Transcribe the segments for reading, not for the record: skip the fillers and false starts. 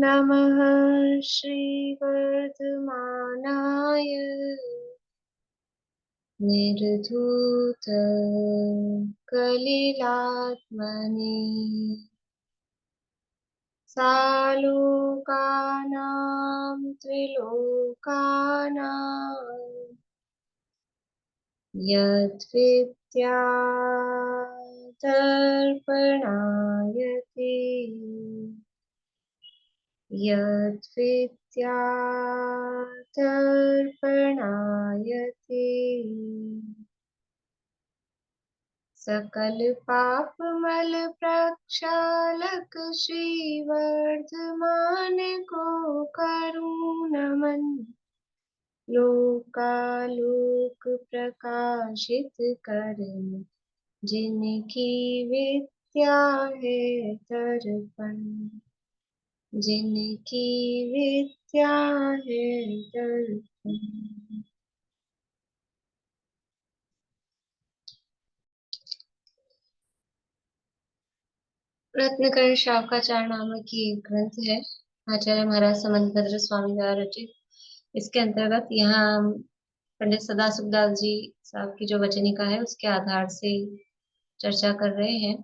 नमः श्रीवर्धमानाय निर्धूत कलिलात्मने सालोकानां त्रिलोकानां यद्विद्यादर्पणायते यद्विद्यादर्पणायते सकल पापमल प्रक्षालक श्रीवर्धमान को करूं नमन लोकालोक प्रकाशित करें जिनकी विद्या है दर्पण जिनकी विद्या है दर्पण। रत्नकर्ण शावकाचार्य नामक की एक ग्रंथ है, आचार्य महाराज समंतभद्र स्वामी द्वारा रचित। इसके अंतर्गत यहाँ पंडित सदाशिवदास जी साहब की जो वचनिका है उसके आधार से चर्चा कर रहे हैं।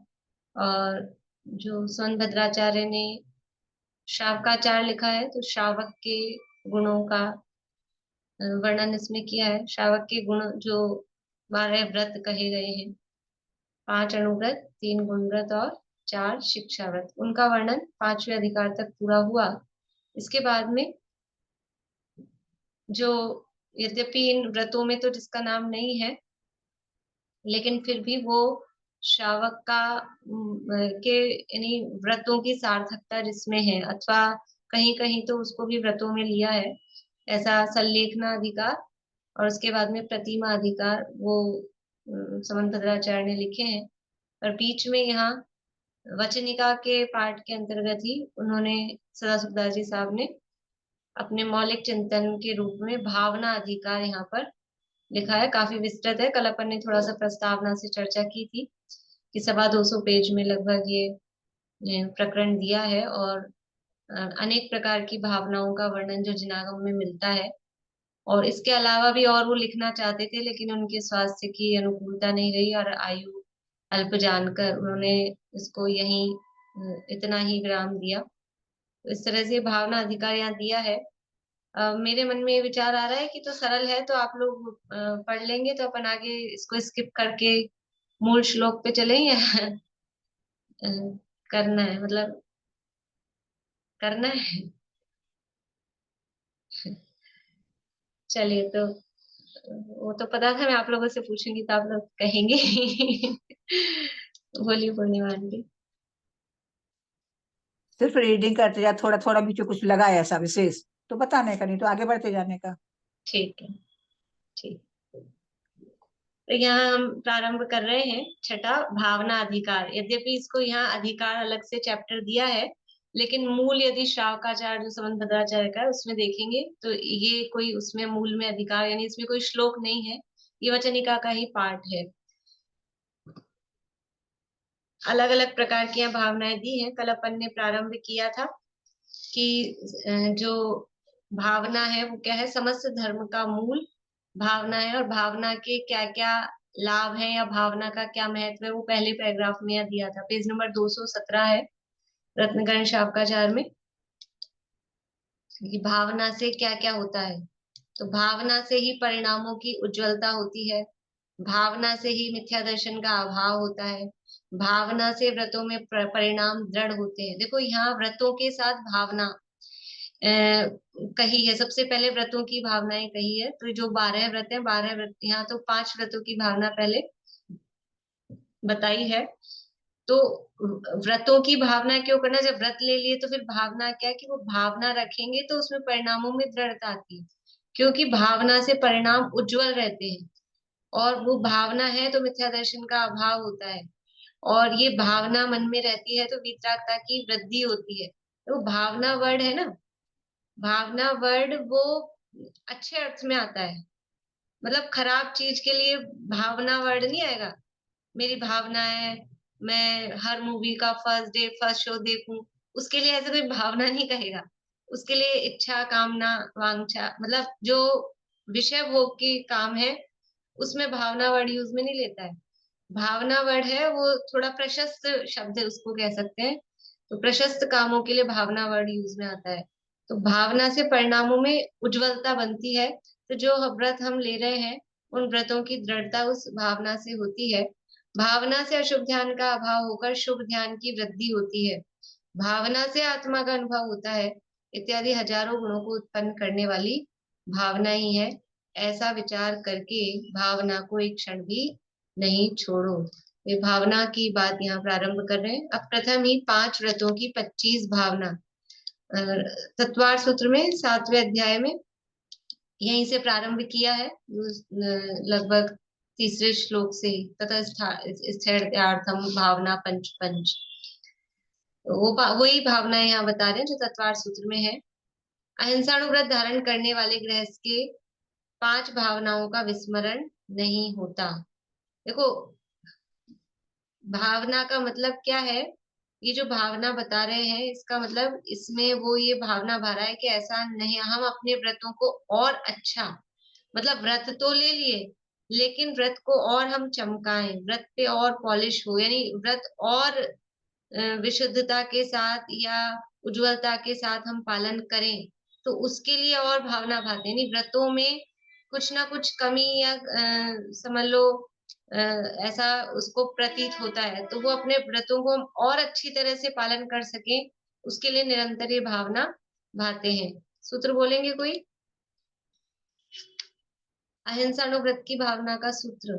और जो सोनभद्राचार्य ने शावकाचार लिखा है तो शावक के गुणों का वर्णन इसमें किया है। शावक के गुण जो 12 व्रत कहे गए हैं, 5 अणुव्रत, 3 गुणव्रत और 4 शिक्षा व्रत, उनका वर्णन 5वें अधिकार तक पूरा हुआ। इसके बाद में जो, यद्यपि इन व्रतों में तो जिसका नाम नहीं है, लेकिन फिर भी वो श्रावक का के यानी व्रतों की सार्थकता जिसमें है, अथवा कहीं कहीं तो उसको भी व्रतों में लिया है, ऐसा सल्लेखना अधिकार और उसके बाद में प्रतिमा अधिकार वो समंतभद्राचार्य ने लिखे हैं। और बीच में यहाँ वचनिका के पाठ के अंतर्गत ही उन्होंने सदाशिवदास जी साहब ने अपने मौलिक चिंतन के रूप में भावना अधिकार यहाँ पर लिखा है। काफी विस्तृत है। कल अपन ने थोड़ा सा प्रस्तावना से चर्चा की थी कि 250 पेज में लगभग ये प्रकरण दिया है और अनेक प्रकार की भावनाओं का वर्णन जो जिनागम में मिलता है। और इसके अलावा भी और वो लिखना चाहते थे, लेकिन उनके स्वास्थ्य की अनुकूलता नहीं रही और आयु अल्प जानकर उन्होंने इसको यहीं इतना ही विराम दिया। तो इस तरह से भावना अधिकार यहाँ दिया है। मेरे मन में ये विचार आ रहा है कि तो सरल है, तो आप लोग पढ़ लेंगे तो अपन आगे इसको स्किप करके मूल श्लोक पे चलें या अ, करना है, मतलब करना है। चलिए तो वो तो पता था मैं आप लोगों से पूछूंगी तो आप लोग कहेंगे। बोलिए पूर्णिमा आंटी। सिर्फ रीडिंग करते जा, थोड़ा थोड़ा बीच में कुछ लगा है ऐसा विशेष तो बताने का, नहीं तो आगे बढ़ते जाने का। ठीक है, ठीक। तो यहाँ हम प्रारंभ कर रहे हैं छठा भावना अधिकार। यद्यपि इसको यहाँ अधिकार अलग से चैप्टर दिया है, लेकिन मूल यदि श्रावकाचार्य जो समंतभद्राचार्य का है उसमें देखेंगे तो ये कोई उसमें मूल में अधिकार यानी इसमें कोई श्लोक नहीं है, ये वचनिका का ही पाठ है। अलग अलग प्रकार की यहाँ भावनाएं दी हैं। कल अपन ने प्रारंभ किया था कि जो भावना है वो क्या है, समस्त धर्म का मूल भावना है। और भावना के क्या क्या लाभ है या भावना का क्या महत्व है वो पहले पैराग्राफ में यहाँ दिया था। पेज नंबर 217 है रत्नकर्ण शावकाचार में, कि भावना से क्या क्या होता है। तो भावना से ही परिणामों की उज्जवलता होती है, भावना से ही मिथ्या दर्शन का अभाव होता है, भावना से व्रतों में परिणाम दृढ़ होते हैं। देखो यहाँ व्रतों के साथ भावना कही है। सबसे पहले व्रतों की भावनाएं कही है, तो जो 12 व्रत है, 12 व्रत, यहाँ तो 5 व्रतों की भावना पहले बताई है। तो व्रतों की भावना क्यों करना, जब व्रत ले लिए तो फिर भावना क्या है कि वो भावना रखेंगे तो उसमें परिणामों में दृढ़ता आती है, क्योंकि भावना से परिणाम उज्जवल रहते हैं। और वो भावना है तो मिथ्या दर्शन का अभाव होता है, और ये भावना मन में रहती है तो वितरागता की वृद्धि होती है। तो भावना वर्ड है ना, भावना वर्ड वो अच्छे अर्थ में आता है, मतलब खराब चीज के लिए भावना वर्ड नहीं आएगा। मेरी भावना है मैं हर मूवी का फर्स्ट डे फर्स्ट शो देखूं, उसके लिए ऐसे कोई भावना नहीं कहेगा। उसके लिए इच्छा, कामना, वांछा, मतलब जो विषय भोग के काम है उसमें भावना वर्ड यूज में नहीं लेता है। भावना वर्ड है वो थोड़ा प्रशस्त शब्द है, उसको कह सकते हैं। तो प्रशस्त कामों के लिए भावना वर्ड यूज में आता है। तो भावना से परिणामों में उज्ज्वलता बनती है। तो जो व्रत हम ले रहे हैं उन व्रतों की दृढ़ता उस भावना से होती है। भावना से अशुभ ध्यान का अभाव होकर शुभ ध्यान की वृद्धि होती है। भावना से आत्मा का अनुभव होता है, इत्यादि हजारों गुणों को उत्पन्न करने वाली भावना ही है। ऐसा विचार करके भावना को एक क्षण भी नहीं छोड़ो। ये भावना की बात यहाँ प्रारंभ कर रहे हैं। अब प्रथम ही 5 व्रतों की 25 भावना अ, तत्वार सूत्र में 7वें अध्याय में यहीं से प्रारंभ किया है, लगभग तीसरे श्लोक से। तथा स्थित्यर्थम भावना पंच पंच, वही भावनाएं यहाँ बता रहे हैं जो तत्वार सूत्र में है। अहिंसाणुव्रत धारण करने वाले गृहस्थ के 5 भावनाओं का विस्मरण नहीं होता। देखो, भावना का मतलब क्या है? ये जो भावना बता रहे हैं इसका मतलब इसमें वो ये भावना भरा है कि ऐसा नहीं, हम अपने व्रतों को और अच्छा, मतलब व्रत तो ले लिए लेकिन व्रत को और हम चमकाएं, व्रत पे और पॉलिश हो, यानी व्रत और विशुद्धता के साथ या उज्जवलता के साथ हम पालन करें। तो उसके लिए और भावना भाते, यानी व्रतों में कुछ ना कुछ कमी या समझ लो ऐसा उसको प्रतीत होता है, तो वो अपने व्रतों को और अच्छी तरह से पालन कर सके, उसके लिए निरंतर ये भावना भाते हैं। सूत्र बोलेंगे कोई? अहिंसाणुव्रत की भावना का सूत्र।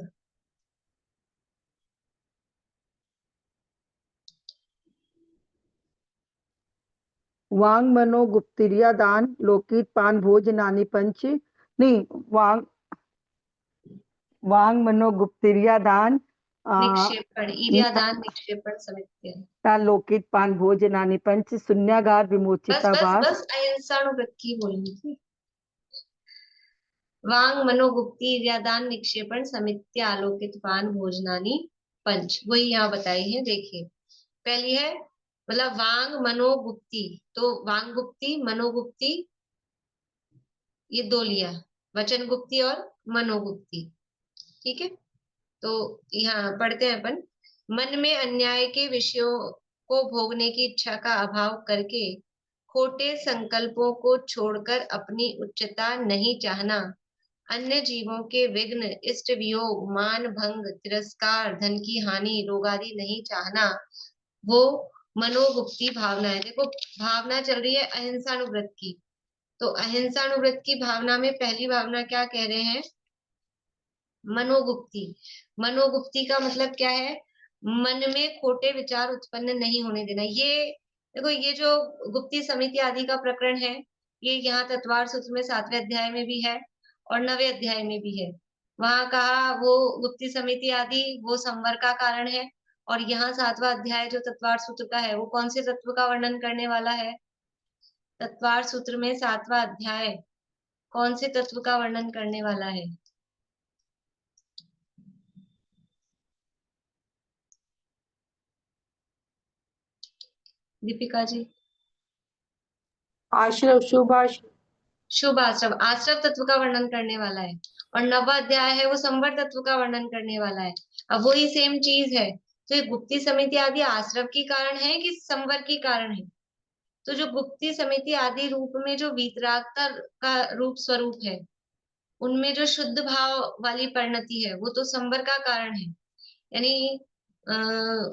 वांग मनो गुप्तिरिया दान लोकित पान भोज नानी पंच। नहीं, वांग वांग मनो गुप्तिरिया दान निक्षेपण, ईर्यादान निक्षेपण समित्य। लोकित पान भोज नानी पंच शून्यागार बस विमोचिता बस वास। बस अहिंसाणुव्रत की बोलनी थी। वांग मनोगुप्ती ईर्यादान निक्षेपण समित्य आलोकित पान भोजनानी पंच, वही यहाँ बताई है। देखिए, पहली है मतलब वांग मनोगुप्ती, तो वांग गुप्ती मनोगुप्ती ये दो लिया, वचन गुप्ती और मनोगुप्ती। ठीक है, तो यहाँ पढ़ते हैं अपन। मन में अन्याय के विषयों को भोगने की इच्छा का अभाव करके खोटे संकल्पों को छोड़कर अपनी उच्चता नहीं चाहना, अन्य जीवों के विघ्न, इष्ट वियोग, मान भंग, तिरस्कार, धन की हानि, रोग आदि नहीं चाहना, वो मनोगुप्ती भावना है। देखो, भावना चल रही है अहिंसानुव्रत की। तो अहिंसानुव्रत की भावना में पहली भावना क्या कह रहे हैं? मनोगुप्ती। मनोगुप्ती का मतलब क्या है? मन में खोटे विचार उत्पन्न नहीं होने देना। ये देखो, ये जो गुप्ती समिति आदि का प्रकरण है, ये यहाँ तत्वार सूत्र में 7वें अध्याय में भी है और 9वें अध्याय में भी है। वहां कहा वो गुप्ती समिति आदि वो संवर का कारण है, और यहाँ 7वां अध्याय जो तत्वार सूत्र का है वो कौन से तत्व का वर्णन करने वाला है? तत्वार सूत्र में 7वां अध्याय कौन से तत्व का वर्णन करने वाला है? दीपिका जी। आश्रव शुभ आश्रव। शुभ आश्रव, आश्रव तत्व का वर्णन करने वाला है। और 9वां अध्याय है वो संवर तत्व का वर्णन करने वाला है। अब वही सेम चीज है। तो ये गुप्ती समिति आदि आश्रव की कारण है कि संवर की कारण है? तो जो गुप्ती समिति आदि रूप में जो वीतरागता का रूप स्वरूप है, उनमें जो शुद्ध भाव वाली परिणति है वो तो संवर का कारण है। यानी अ,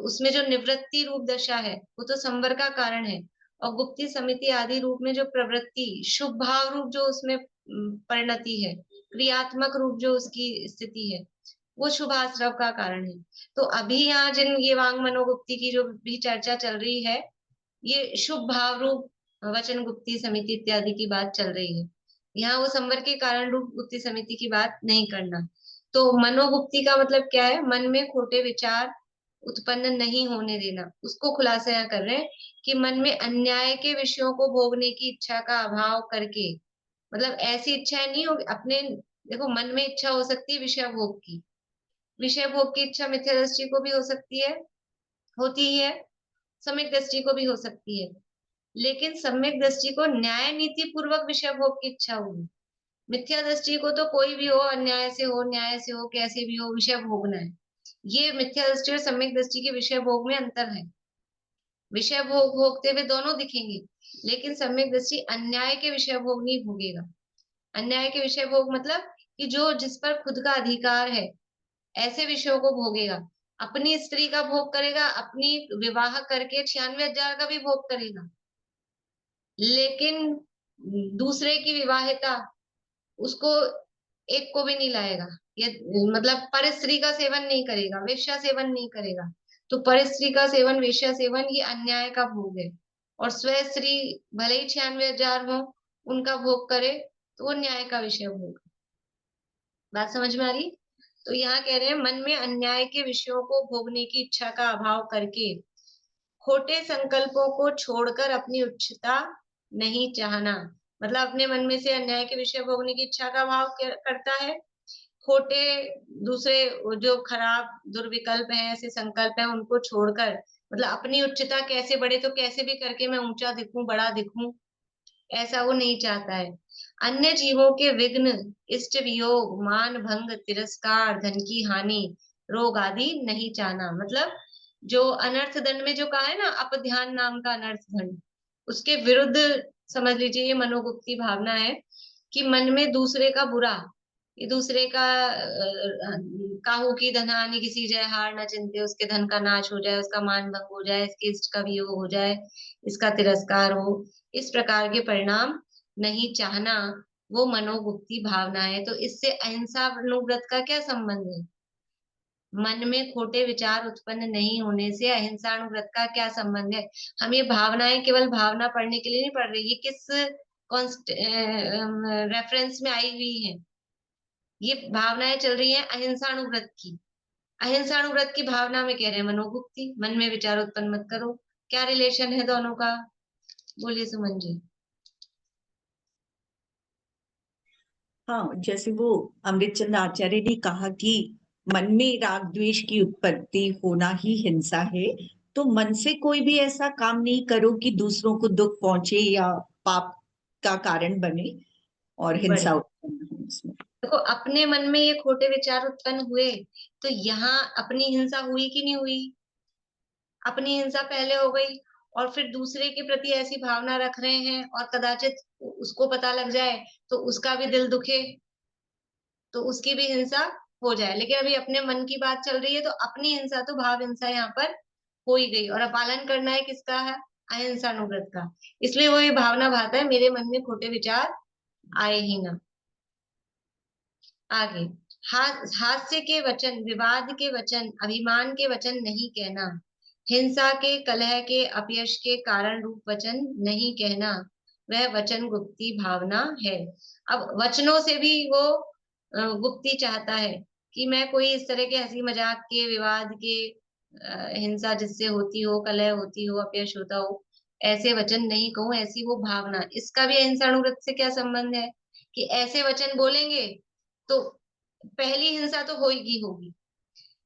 उसमें जो निवृत्ति रूप दशा है वो तो संवर का कारण है। और गुप्ती समिति आदि रूप में जो प्रवृत्ति शुभ भाव रूप जो उसमें परिणति है, क्रियात्मक रूप जो उसकी स्थिति है, वो शुभाश्रव का कारण है। तो अभी यहाँ जिन ये वांग मनोगुप्ती की जो भी चर्चा चल रही है, ये शुभ भाव रूप वचन गुप्ती समिति इत्यादि की बात चल रही है। यहाँ वो संवर के कारण रूप गुप्ती समिति की बात नहीं करना। तो मनोगुप्ती का मतलब क्या है? मन में खोटे विचार उत्पन्न नहीं होने देना, उसको खुलासा यहाँ कर रहे हैं कि मन में अन्याय के विषयों को भोगने की इच्छा का अभाव करके, मतलब ऐसी इच्छाएं नहीं होगी अपने। देखो, मन में इच्छा हो सकती है विषय भोग की, विषय भोग की इच्छा मिथ्या दृष्टि को भी हो सकती है, होती ही है, सम्यक दृष्टि को भी हो सकती है। लेकिन सम्यक दृष्टि को न्याय नीति पूर्वक विषय भोग की इच्छा होगी। मिथ्या दृष्टि को तो कोई भी हो, अन्याय से हो, न्याय से हो, कैसे भी हो, विषय भोगना है। ये मिथ्या दृष्टि और सम्यक दृष्टि के विषय भोग में अंतर है। विषय भोग भोगते हुए दोनों दिखेंगे, लेकिन सम्यक दृष्टि अन्याय के विषय भोग नहीं भोगेगा। अन्याय के विषय भोग मतलब कि जो जिस पर खुद का अधिकार है, ऐसे विषयों को भोगेगा। अपनी स्त्री का भोग करेगा, अपनी विवाह करके 96,000 का भी भोग करेगा, लेकिन दूसरे की विवाहिता, उसको एक को भी नहीं लाएगा। ये मतलब पर स्त्री का सेवन नहीं करेगा, वेश्या सेवन नहीं करेगा। तो पर स्त्री का सेवन, वेश्या सेवन, ये अन्याय का भोग है। और स्व स्त्री भले ही 96,000 हो, उनका भोग करे तो वो न्याय का विषय भोग। बात समझ में आ रही? तो यहाँ कह रहे हैं मन में अन्याय के विषयों को भोगने की इच्छा का अभाव करके खोटे संकल्पों को छोड़कर अपनी उच्चता नहीं चाहना। मतलब अपने मन में से अन्याय के विषय भोगने की इच्छा का भाव करता है। खोटे दूसरे जो खराब दुर्विकल्प हैं, ऐसे संकल्प हैं, उनको छोड़कर, मतलब अपनी उच्चता कैसे बढ़े, तो कैसे भी करके मैं ऊंचा दिखूं, बड़ा दिखूं, ऐसा वो नहीं चाहता है। अन्य जीवों के विघ्न, इष्ट वियोग, मान भंग, तिरस्कार, धन की हानि, रोग आदि नहीं चाहना। मतलब जो अनर्थ दंड में जो कहा है ना, अपध्यान नाम का अनर्थ दंड, उसके विरुद्ध समझ लीजिए ये मनोगुप्ती भावना है कि मन में दूसरे का बुरा, ये दूसरे का काहू की धन हानि किसी जय हार न चिंते, उसके धन का नाश हो जाए, उसका मान भंग हो जाए, इसके इष्ट का वियोग हो जाए, इसका तिरस्कार हो, इस प्रकार के परिणाम नहीं चाहना, वो मनोगुप्ती भावना है। तो इससे अहिंसा अनुव्रत का क्या संबंध है? मन में खोटे विचार उत्पन्न नहीं होने से अहिंसा अनुव्रत का क्या संबंध है? हम ये भावनाएं केवल भावना पढ़ने के लिए नहीं पढ़ रहे, ये किस रेफरेंस में आई हुई है? ये भावनाएं चल रही हैं अहिंसानुव्रत की। अहिंसानुव्रत की भावना में कह रहे हैं मनोगुप्ती, मन में विचार उत्पन्न मत करो। क्या रिलेशन है दोनों का? बोलिए सुमन जी। हाँ, जैसे वो अमृतचंद आचार्य ने कहा कि मन में राग द्वेष की उत्पत्ति होना ही हिंसा है, तो मन से कोई भी ऐसा काम नहीं करो कि दूसरों को दुख पहुंचे या पाप का कारण बने और हिंसा बढ़िया। उत्पन्न हो इसमें। देखो, अपने मन में ये खोटे विचार उत्पन्न हुए, तो यहाँ अपनी हिंसा हुई कि नहीं हुई? अपनी हिंसा पहले हो गई, और फिर दूसरे के प्रति ऐसी भावना रख रहे हैं, और कदाचित उसको पता लग जाए तो उसका भी दिल दुखे, तो उसकी भी हिंसा हो जाए। लेकिन अभी अपने मन की बात चल रही है, तो अपनी हिंसा तो भाव हिंसा यहाँ पर हो ही गई, और अब पालन करना है किसका? है अहिंसा अनुव्रत का। इसलिए वो ये भावना भाता है मेरे मन में खोटे विचार आए ही ना। आगे, हास्य के वचन, विवाद के वचन, अभिमान के वचन नहीं कहना, हिंसा के, कलह के, अपयश के कारण रूप वचन नहीं कहना, वह वचन गुप्ती भावना है। अब वचनों से भी वो गुप्ती चाहता है कि मैं कोई इस तरह के हंसी मजाक के, विवाद के, हिंसा जिससे होती हो, कलह होती हो, अपयश होता हो, ऐसे वचन नहीं कहूं, ऐसी वो भावना। इसका भी अहिंसा अनुव्रत से क्या संबंध है? कि ऐसे वचन बोलेंगे तो पहली हिंसा तो होगी होगी।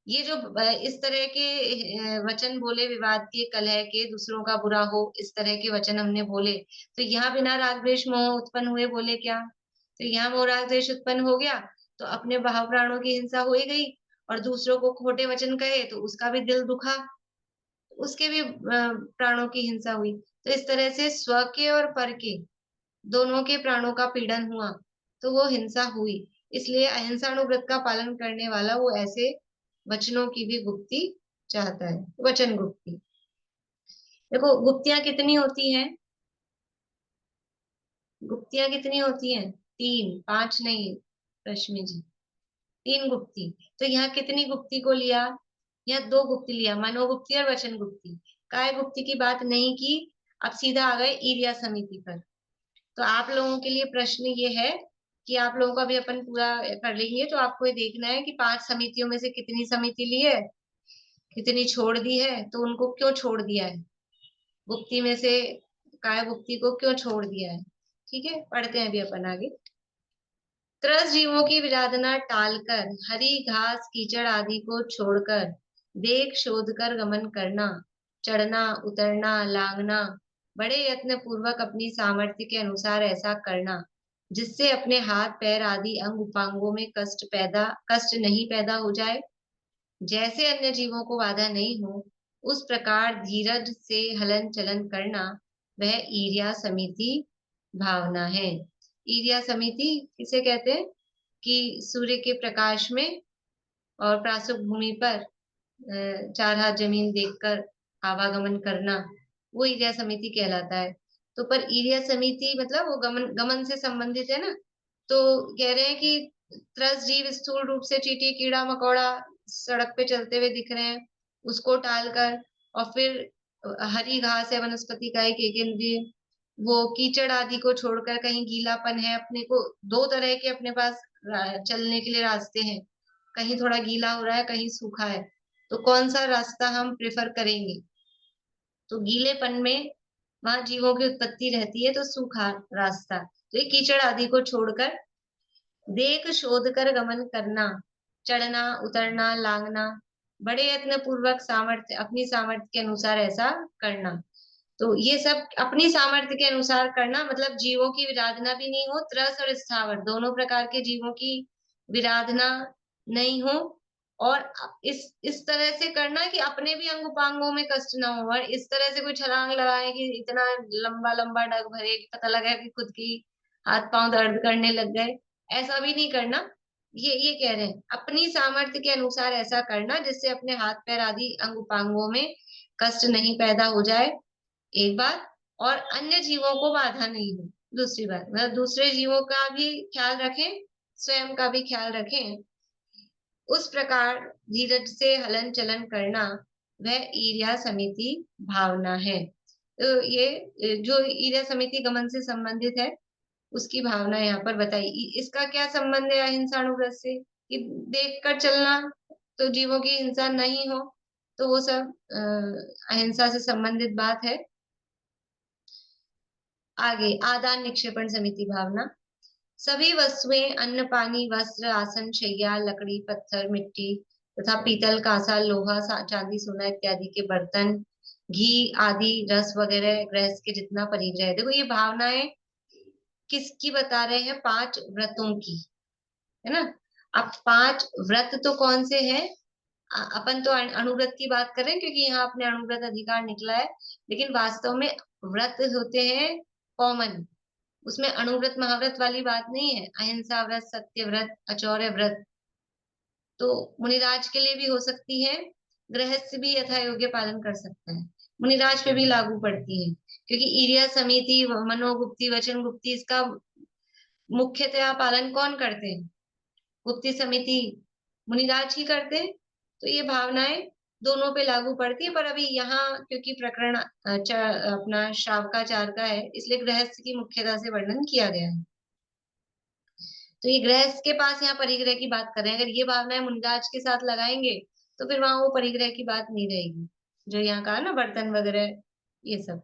ये जो इस तरह के वचन बोले, विवाद के, कलह के, दूसरों का बुरा हो, इस तरह के वचन हमने बोले, तो यहाँ बिना राग द्वेष मोह उत्पन्न हुए बोले क्या? तो यहाँ मोह राग द्वेष उत्पन्न हो गया, तो अपने भाव प्राणों की हिंसा हो ही गई, और दूसरों को खोटे वचन कहे तो उसका भी दिल दुखा, उसके भी प्राणों की हिंसा हुई। तो इस तरह से स्व के और पर के दोनों के प्राणों का पीड़न हुआ, तो वो हिंसा हुई। इसलिए अहिंसानुव्रत का पालन करने वाला वो ऐसे वचनों की भी गुप्ती चाहता है, वचन गुप्ती। देखो, गुप्तियां कितनी होती हैं? गुप्तियां कितनी होती हैं? 3, 5 नहीं, रश्मि जी, 3 गुप्ती। तो यहाँ कितनी गुप्ती को लिया? यहाँ 2 गुप्ती लिया, मनोगुप्ती और वचन गुप्ती। काय गुप्ती की बात नहीं की। अब सीधा आ गए ईर्ष्या समिति पर। तो आप लोगों के लिए प्रश्न ये है कि आप लोगों का भी अपन पूरा कर लेंगे, तो आपको ये देखना है कि 5 समितियों में से कितनी समिति ली है, कितनी छोड़ दी है, तो उनको क्यों छोड़ दिया है, गुप्ती में से काय गुप्ती को क्यों छोड़ दिया है। ठीक है, पढ़ते हैं अभी अपन आगे। त्रस जीवों की विराधना टालकर, हरी घास कीचड़ आदि को छोड़कर, देख शोध कर गमन करना, चढ़ना उतरना, लांगना, बड़े यत्न पूर्वक अपनी सामर्थ्य के अनुसार ऐसा करना जिससे अपने हाथ पैर आदि अंग उपांगों में कष्ट नहीं पैदा हो जाए। जैसे अन्य जीवों को बाधा नहीं हो उस प्रकार धीरज से हलन चलन करना वह ईर्ष्या समिति भावना है। ईर्ष्या समिति किसे कहते हैं कि सूर्य के प्रकाश में और प्रासुक भूमि पर 4 हाथ जमीन देखकर आवागमन करना, वो ईर्ष्या समिति कहलाता है। तो पर ईर्ष्या समिति मतलब वो गमन से संबंधित है ना। तो कह रहे हैं कि त्रस्त जीव स्थूल रूप से चींटी कीड़ा मकोड़ा सड़क पे चलते हुए दिख रहे हैं, उसको टालकर और फिर हरी घास है वनस्पति का एक इंद्रिय, वो कीचड़ आदि को छोड़कर, कहीं गीलापन है, अपने को 2 तरह के अपने पास चलने के लिए रास्ते हैं, कहीं थोड़ा गीला हो रहा है कहीं सूखा है, तो कौन सा रास्ता हम प्रेफर करेंगे। तो गीलेपन में वहां जीवों की उत्पत्ति रहती है, तो सूखा रास्ता, तो ये कीचड़ आदि को छोड़कर देख शोध कर गमन करना, चढ़ना उतरना लांगना, बड़े यत्न पूर्वक सामर्थ्य अपनी सामर्थ्य के अनुसार ऐसा करना। तो ये सब अपनी सामर्थ्य के अनुसार करना मतलब जीवों की विराधना भी नहीं हो, त्रस और स्थावर दोनों प्रकार के जीवों की विराधना नहीं हो, और इस तरह से करना कि अपने भी अंग उपांगों में कष्ट ना हो, और इस तरह से कोई छलांग लगाए कि इतना लंबा लंबा डग भरे कि पता लगा कि खुद की हाथ पांव दर्द करने लग गए, ऐसा भी नहीं करना। ये कह रहे हैं अपनी सामर्थ्य के अनुसार ऐसा करना जिससे अपने हाथ पैर आदि अंग उपांगों में कष्ट नहीं पैदा हो जाए, एक बात, और अन्य जीवों को बाधा नहीं हो, दूसरी बात, मतलब दूसरे जीवों का भी ख्याल रखें, स्वयं का भी ख्याल रखें। उस प्रकार धीरज से हलन चलन करना वह ईर्ष्या समिति भावना है। तो ये जो ईर्ष्या समिति गमन से संबंधित है उसकी भावना यहाँ पर बताई। इसका क्या संबंध है अहिंसा अनुव्रत से कि देख कर चलना, तो जीवों की हिंसा नहीं हो, तो वो सब अहिंसा से संबंधित बात है। आगे आदान निक्षेपण समिति भावना, सभी वस्तुएं अन्न पानी वस्त्र आसन शैया लकड़ी पत्थर मिट्टी तथा पीतल कांसा लोहा चांदी सोना इत्यादि के बर्तन घी आदि रस वगैरह गृहस्थ के जितना परिग्रह है। देखो ये भावनाएं किसकी बता रहे हैं, 5 व्रतों की, है ना। अब 5 व्रत तो कौन से हैं, अपन तो अणुव्रत की बात कर रहे हैं क्योंकि यहाँ अपने अणुव्रत अधिकार निकला है, लेकिन वास्तव में व्रत होते हैं कॉमन, उसमें अणुव्रत महाव्रत वाली बात नहीं है। अहिंसा व्रत सत्य व्रत अचौर्य व्रत तो मुनिराज के लिए भी हो सकती है, गृहस्थ भी यथा योग्य पालन कर सकता है, मुनिराज पे भी लागू पड़ती है, क्योंकि ईर्ष्या समिति मनोगुप्ति वचन गुप्ति इसका मुख्यतया पालन कौन करते हैं, गुप्ती समिति मुनिराज ही करते हैं। तो ये भावनाएं दोनों पे लागू पड़ती है, पर अभी यहाँ क्योंकि प्रकरण अपना शावकाचार का है इसलिए गृहस्थ की मुख्यता से वर्णन किया गया है। तो ये गृहस्थ के पास यहाँ परिग्रह की बात कर रहे हैं, अगर ये भावनाएं मुनिराज के साथ लगाएंगे तो फिर वहां वो परिग्रह की बात नहीं रहेगी, जो यहाँ कहा ना बर्तन वगैरह ये सब।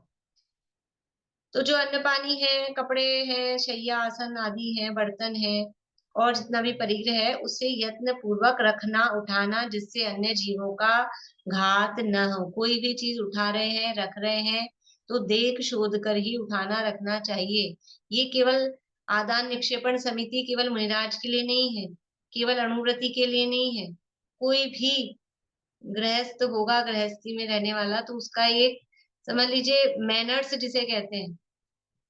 तो जो अन्न पानी है कपड़े हैं शैया आसन आदि है बर्तन है और जितना भी परिग्रह है उससे यत्न पूर्वक रखना उठाना जिससे अन्य जीवों का घात न हो। कोई भी चीज उठा रहे हैं रख रहे हैं तो देख शोध कर ही उठाना रखना चाहिए। ये केवल आदान निक्षेपण समिति केवल मुनिराज के लिए नहीं है, केवल अणुव्रति के लिए नहीं है, कोई भी गृहस्थ होगा गृहस्थी में रहने वाला तो उसका एक समझ लीजिए मैनर्स जिसे कहते हैं,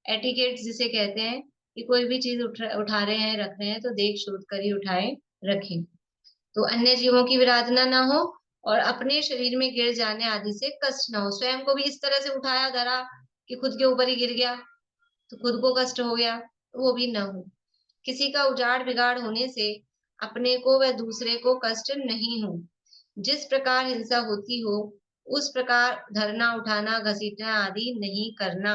एटिकेट्स जिसे कहते हैं कि कोई भी चीज उठा रहे हैं रख रहे हैं तो देख शोध कर ही उठाए रखें, तो अन्य जीवों की विराधना ना हो और अपने शरीर में गिर जाने आदि से कष्ट ना हो। स्वयं को भी इस तरह से उठाया धरा कि खुद के ऊपर ही गिर गया तो खुद को कष्ट हो गया, तो वो भी ना हो। किसी का उजाड़ बिगाड़ होने से अपने को व दूसरे को कष्ट नहीं हो। जिस प्रकार हिंसा होती हो उस प्रकार धरना उठाना घसीटना आदि नहीं करना।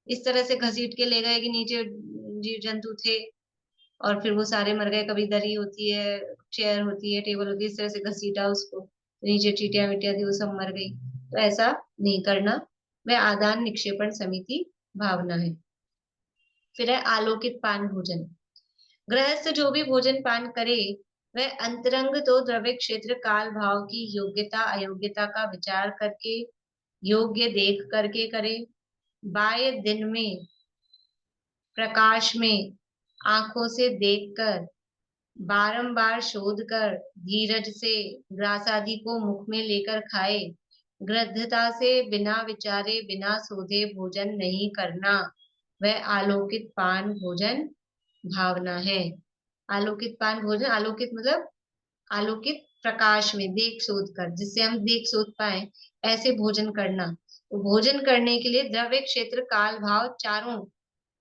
इस तरह से घसीट के ले गए कि नीचे जीव जंतु थे और फिर वो सारे मर गए, कभी दरी होती है चेयर होती है टेबल होती है, इस तरह से घसीटा उसको तो नीचे चीटियां विटिया थी वो सब मर गई, तो ऐसा नहीं करना। वह आदान निक्षेपण समिति भावना है। फिर है आलोकित पान भोजन, गृहस्थ जो भी भोजन पान करे वह अंतरंग तो द्रव्य क्षेत्र काल भाव की योग्यता अयोग्यता का विचार करके योग्य देख करके करे। बाह्य दिन में प्रकाश में आंखों से देखकर बारंबार शोध कर धीरज से ग्रास आदि को मुख में लेकर खाए, गृद्धता से बिना विचारे बिना सोधे भोजन नहीं करना, वह आलोकित पान भोजन भावना है। आलोकित पान भोजन, आलोकित मतलब आलोकित प्रकाश में देख शोध कर, जिससे हम देख शोध पाए, ऐसे भोजन करना। तो भोजन करने के लिए द्रव्य क्षेत्र काल भाव चारों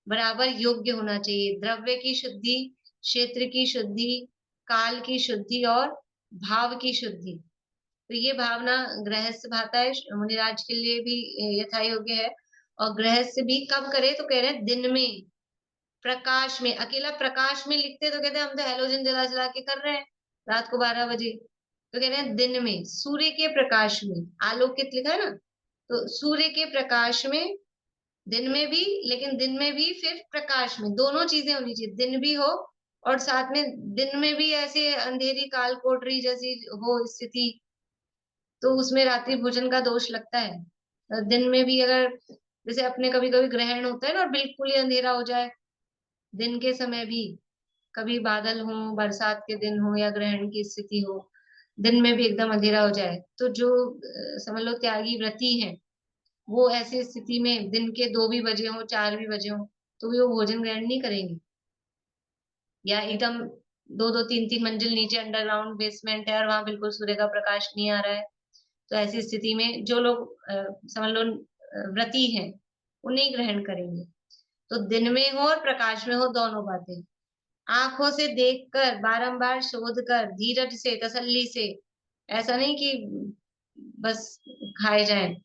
बराबर योग्य होना चाहिए। द्रव्य की शुद्धि, क्षेत्र की शुद्धि, काल की शुद्धि और भाव की शुद्धि। तो ये भावना गृहस्थ भाता है, मुनिराज के लिए भी यथा योग्य है। और गृहस्थ भी कब करे, तो कह रहे हैं दिन में प्रकाश में। अकेला प्रकाश में लिखते तो कहते हैं हम तो हेलोजन जला जला के कर रहे हैं रात को 12 बजे। तो कह रहे हैं दिन में, सूर्य के प्रकाश में, आलोकित लिखा है ना, तो सूर्य के प्रकाश में, दिन में भी, लेकिन दिन में भी फिर प्रकाश में, दोनों चीजें होनी चाहिए, दिन भी हो और साथ में दिन में भी ऐसे अंधेरी काल कोठरी जैसी हो स्थिति, तो उसमें रात्रि भोजन का दोष लगता है। दिन में भी अगर जैसे अपने कभी कभी ग्रहण होता है ना और बिल्कुल ही अंधेरा हो जाए, दिन के समय भी कभी बादल हो, बरसात के दिन हो या ग्रहण की स्थिति हो, दिन में भी एकदम अंधेरा हो जाए, तो जो समझ लो त्यागी व्रती हैं, वो ऐसी स्थिति में दिन के 2 भी बजे हो, 4 भी बजे हो, तो भी वो भोजन ग्रहण नहीं करेंगे। या एकदम 2-2 3-3 मंजिल नीचे अंडरग्राउंड बेसमेंट है और वहां बिल्कुल सूर्य का प्रकाश नहीं आ रहा है, तो ऐसी स्थिति में जो लोग समझ लो व्रती हैं, वो नहीं ग्रहण करेंगे। तो दिन में हो और प्रकाश में हो, दोनों बातें। आंखों से देखकर बारंबार शोध कर धीरज से तसल्ली से, ऐसा नहीं कि बस खाए जाएं,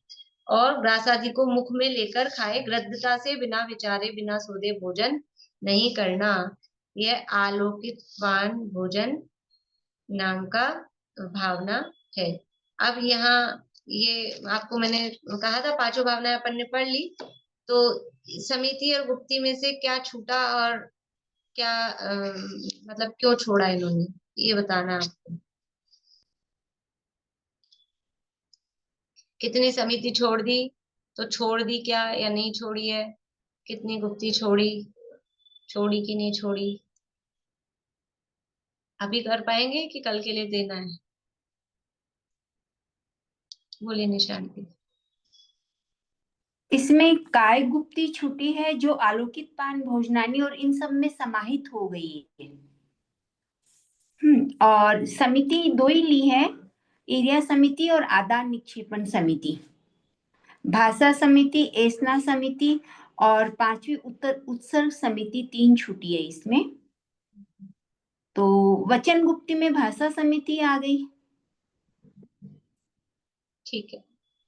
और ग्रास आदि को मुख में लेकर खाए, गृद्धता से बिना विचारे बिना सोधे भोजन नहीं करना, यह आलोकित पान भोजन नाम का भावना है। अब यहाँ ये आपको मैंने कहा था पांचों भावनाएं अपन ने पढ़ ली, तो समिति और गुप्ती में से क्या छूटा और क्या मतलब क्यों छोड़ा इन्होंने, ये बताना आपको। कितनी समिति छोड़ दी, तो छोड़ दी क्या या नहीं छोड़ी है, कितनी गुप्ती छोड़ी, छोड़ी कि नहीं छोड़ी, अभी कर पाएंगे कि कल के लिए देना है? बोलिए निशांति। इसमें काय गुप्ती छुटी है जो आलोकित पान भोजनानी और इन सब में समाहित हो गई है। और समिति 2 ही ली है, एरिया समिति और आदान निक्षेपण समिति। भाषा समिति, एसना समिति और 5वीं उत्तर उत्सर्ग समिति 3 छुटी है इसमें। तो वचन गुप्ती में भाषा समिति आ गई। ठीक है,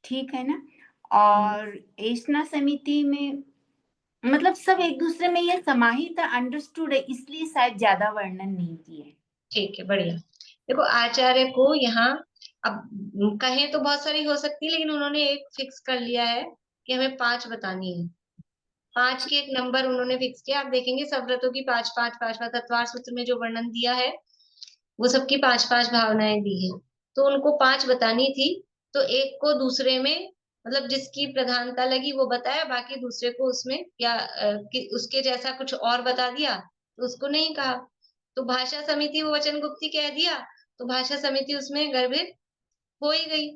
ठीक है ना। और एसना समिति में मतलब सब एक दूसरे में ये समाहित अंडरस्टूड है, इसलिए शायद ज्यादा वर्णन नहीं किए। ठीक है, बढ़िया। देखो आचार्य को यहाँ, अब कहें तो बहुत सारी हो सकती है, लेकिन उन्होंने एक फिक्स कर लिया है कि हमें 5 बतानी है। 5 के एक नंबर उन्होंने फिक्स किया। आप देखेंगे सब व्रतों की 5-5-5 तत्वार सूत्र में जो वर्णन दिया है, वो सबकी 5-5 भावनाएं दी है, तो उनको 5 बतानी थी। तो एक को दूसरे में, मतलब जिसकी प्रधानता लगी वो बताया, बाकी दूसरे को उसमें या उसके जैसा कुछ और बता दिया, तो उसको नहीं कहा। तो भाषा समिति वो वचन गुप्ती कह दिया, तो भाषा समिति उसमें गर्भित हो ही गई।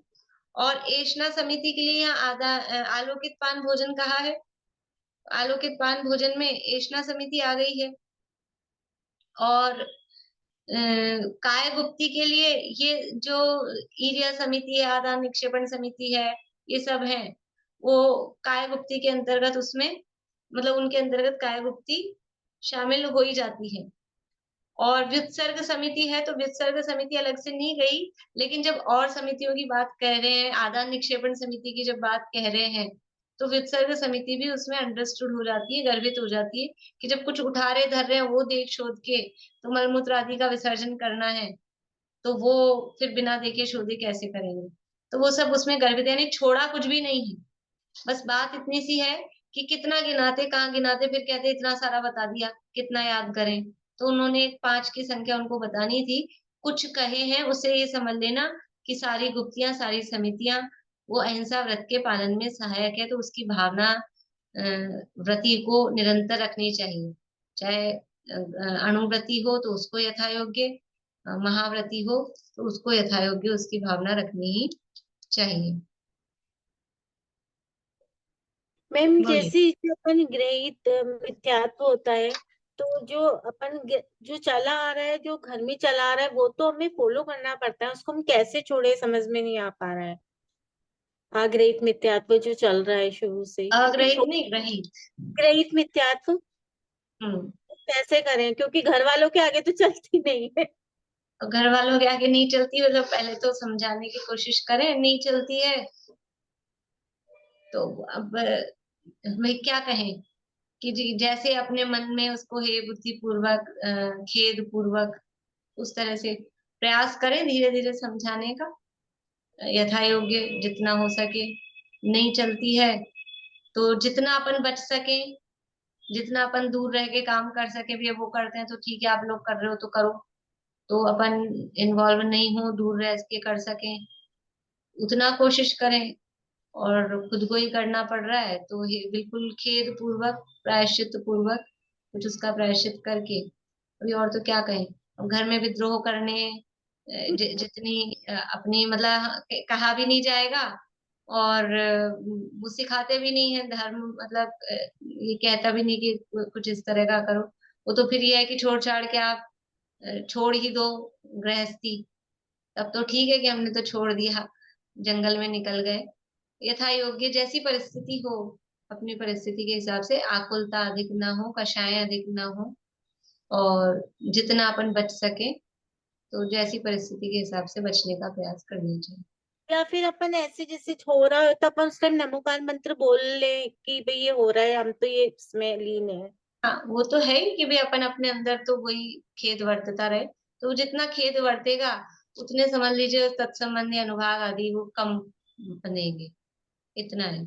और एषणा समिति के लिए यहाँ आलोकित पान भोजन कहा है, आलोकित पान भोजन में एषणा समिति आ गई है। और काय गुप्ती के लिए ये जो ईर्या समिति है, आदान निक्षेपण समिति है, ये सब है, वो काय गुप्ती के अंतर्गत, उसमें मतलब उनके अंतर्गत काय गुप्ती शामिल हो ही जाती है। और व्युत्सर्ग समिति है, तो व्युत्सर्ग समिति अलग से नहीं गई, लेकिन जब और समितियों की बात कह रहे हैं, आदान निक्षेपण समिति की जब बात कह रहे हैं, तो व्युत्सर्ग समिति भी उसमें अंडरस्टूड हो जाती है, गर्भित हो जाती है कि जब कुछ उठा रहे धर रहे हैं वो देख शोध के, तो मलमूत्र आदि का विसर्जन करना है, तो वो फिर बिना देखे शोधे कैसे करेंगे, तो वो सब उसमें गर्भित, यानी छोड़ा कुछ भी नहीं है। बस बात इतनी सी है कि कितना गिनाते, कहाँ गिनाते, फिर कहते इतना सारा बता दिया, कितना याद करें। तो उन्होंने 5 की संख्या उनको बतानी थी। कुछ कहे हैं, उससे ये समझ लेना कि सारी गुप्तियां, सारी समितियां वो अहिंसा व्रत के पालन में सहायक है, तो उसकी भावना व्रति को निरंतर रखनी चाहिए। चाहे अणुव्रति हो तो उसको यथा योग्य, महाव्रति हो तो उसको यथा योग्य उसकी भावना रखनी ही चाहिए। मैम बोलिए। जैसे जो अपन गृहीत मिथ्यात्व होता है, तो जो जो चला आ रहा है, जो घर में चला आ रहा है, वो तो हमें फॉलो करना पड़ता है, उसको हम कैसे छोड़े समझ में नहीं आ पा रहा है। आग्रहित मिथ्यात्व जो चल रहा है शुरू से, क्योंकि अग्रहित नहीं, ग्रहित। ग्रहित मिथ्यात्व हम्म। कैसे करें, क्योंकि घर वालों के आगे तो चलती नहीं है। घर वालों के आगे नहीं चलती है तो पहले तो समझाने की कोशिश करें, नहीं चलती है तो अब भाई क्या कहें कि जी जैसे अपने मन में उसको हे बुद्धि पूर्वक, खेद पूर्वक उस तरह से प्रयास करें धीरे धीरे समझाने का, यथा योग्य जितना हो सके। नहीं चलती है तो जितना अपन बच सके, जितना अपन दूर रह के काम कर सके, भी वो करते हैं तो ठीक है, आप लोग कर रहे हो तो करो, तो अपन इन्वॉल्व नहीं हो, दूर रह के कर सकें उतना कोशिश करें। और खुद को ही करना पड़ रहा है तो ये बिल्कुल खेद पूर्वक, प्रायश्चित पूर्वक कुछ उसका प्रायश्चित करके। अभी और तो क्या कहें, अब घर में विद्रोह करने जितनी अपनी मतलब कहा भी नहीं जाएगा, और वो सिखाते भी नहीं है धर्म, मतलब ये कहता भी नहीं कि कुछ इस तरह का करो। वो तो फिर ये है कि छोड़ छाड़ के आप छोड़ ही दो गृहस्थी, तब तो ठीक है कि हमने तो छोड़ दिया, जंगल में निकल गए। यथा योग्य जैसी परिस्थिति हो, अपनी परिस्थिति के हिसाब से आकुलता अधिक ना हो, कषाय अधिक ना हो, और जितना अपन बच सके तो जैसी परिस्थिति के हिसाब से बचने का प्रयास करना चाहिए। या फिर अपन ऐसे जैसे हो रहा है तो अपन उस टाइम नमोकार मंत्र बोल ले कि भाई ये हो रहा है, हम तो ये इसमें लीन है। हाँ वो तो है ही कि भाई अपन अपने अंदर तो वही खेद वर्तता रहे, तो जितना खेद वर्तेगा उतने समझ लीजिए तत्संबंधी अनुभाग आदि वो कम बनेंगे, इतना है।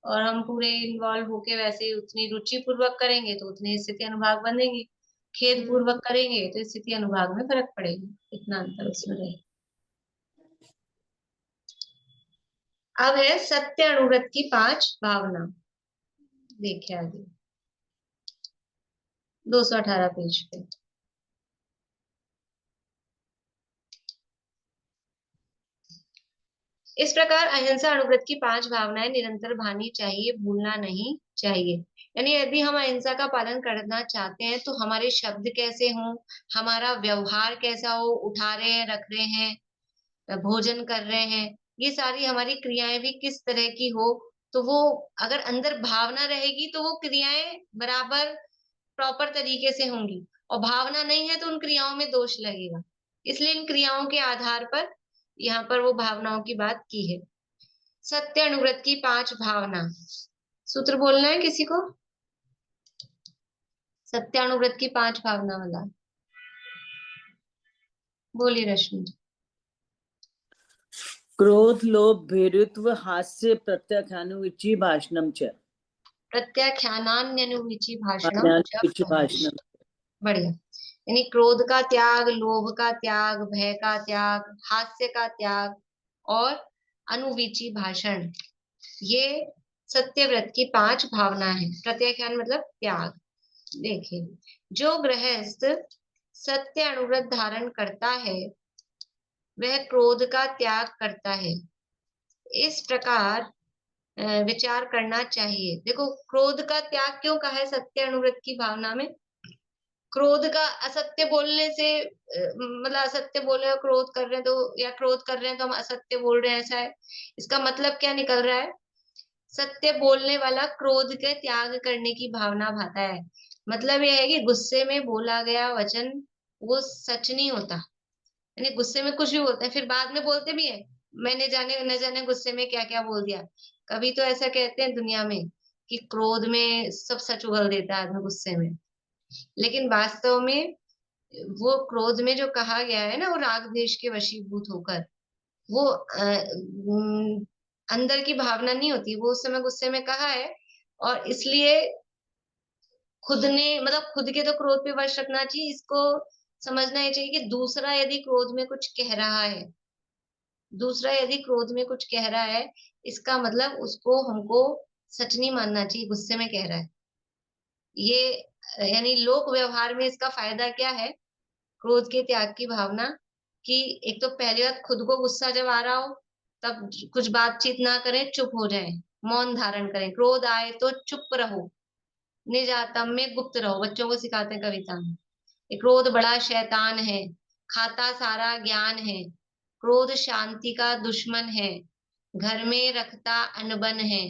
और हम पूरे इन्वॉल्व होके वैसे ही उतनी रुचि पूर्वक करेंगे तो उतने स्थिति अनुभाग बनेंगे, खेद पूर्वक करेंगे तो स्थिति अनुभाग में फर्क पड़ेगा, इतना अंतर उसमें रहेगा। अब है सत्य अनुव्रत की 5 भावना, देखिए आगे 218 पेज पे। इस प्रकार अहिंसा अनुव्रत की 5 भावनाएं निरंतर भानी चाहिए, भूलना नहीं चाहिए। यानी यदि हम अहिंसा का पालन करना चाहते हैं तो हमारे शब्द कैसे हों, हमारा व्यवहार कैसा हो, उठा रहे हैं, रख रहे हैं, भोजन कर रहे हैं, ये सारी हमारी क्रियाएं भी किस तरह की हो, तो वो अगर अंदर भावना रहेगी तो वो क्रियाएं बराबर प्रॉपर तरीके से होंगी, और भावना नहीं है तो उन क्रियाओं में दोष लगेगा। इसलिए इन क्रियाओं के आधार पर यहाँ पर वो भावनाओं की बात की है। सत्य अनुव्रत की 5 भावना, सूत्र बोलना है किसी को? सत्य अनुव्रत की 5 भावना वाला बोलिए रश्मि जी। क्रोध, लोभ, भीरुत्व, हास्य, प्रत्याख्यानुविची भाषणम च। प्रत्याख्यानान्यनुविची भाषणम च। भाषणम। बढ़िया। यानी क्रोध का त्याग, लोभ का त्याग, भय का त्याग, हास्य का त्याग और अनुविची भाषण, ये सत्यव्रत की 5 भावना है। प्रत्याख्यान मतलब त्याग। देखिए, जो गृहस्थ सत्य अनुव्रत धारण करता है वह क्रोध का त्याग करता है, इस प्रकार विचार करना चाहिए। देखो, क्रोध का त्याग क्यों कहा है सत्य अनुव्रत की भावना में? क्रोध का, असत्य बोलने से मतलब असत्य बोले और क्रोध कर रहे हैं तो, या क्रोध कर रहे हैं तो हम असत्य बोल रहे हैं, ऐसा है। इसका मतलब क्या निकल रहा है? सत्य बोलने वाला क्रोध के त्याग करने की भावना भाता है। मतलब यह है कि गुस्से में बोला गया वचन वो सच नहीं होता। यानी गुस्से में कुछ भी बोलते हैं फिर बाद में बोलते भी है, मैंने जाने न जाने गुस्से में क्या क्या बोल दिया। कभी तो ऐसा कहते हैं दुनिया में कि क्रोध में सब सच उगल देता है आदमी गुस्से में, लेकिन वास्तव में वो क्रोध में जो कहा गया है ना, वो राग द्वेष के वशीभूत होकर वो अंदर की भावना नहीं होती, वो उस समय गुस्से में कहा है। और इसलिए खुद ने मतलब खुद के तो क्रोध पे वश रखना चाहिए, इसको समझना ही चाहिए कि दूसरा यदि क्रोध में कुछ कह रहा है, दूसरा यदि क्रोध में कुछ कह रहा है, इसका मतलब उसको हमको सच नहीं मानना चाहिए, गुस्से में कह रहा है ये। यानी लोक व्यवहार में इसका फायदा क्या है, क्रोध के त्याग की भावना, कि एक तो पहली बात खुद को गुस्सा जब आ रहा हो तब कुछ बातचीत ना करें, चुप हो जाएं, मौन धारण करें। क्रोध आए तो चुप रहो, निज आत्म में गुप्त रहो, बच्चों को सिखाते हैं कविता में। ये क्रोध बड़ा शैतान है, खाता सारा ज्ञान है, क्रोध शांति का दुश्मन है, घर में रखता अनबन है।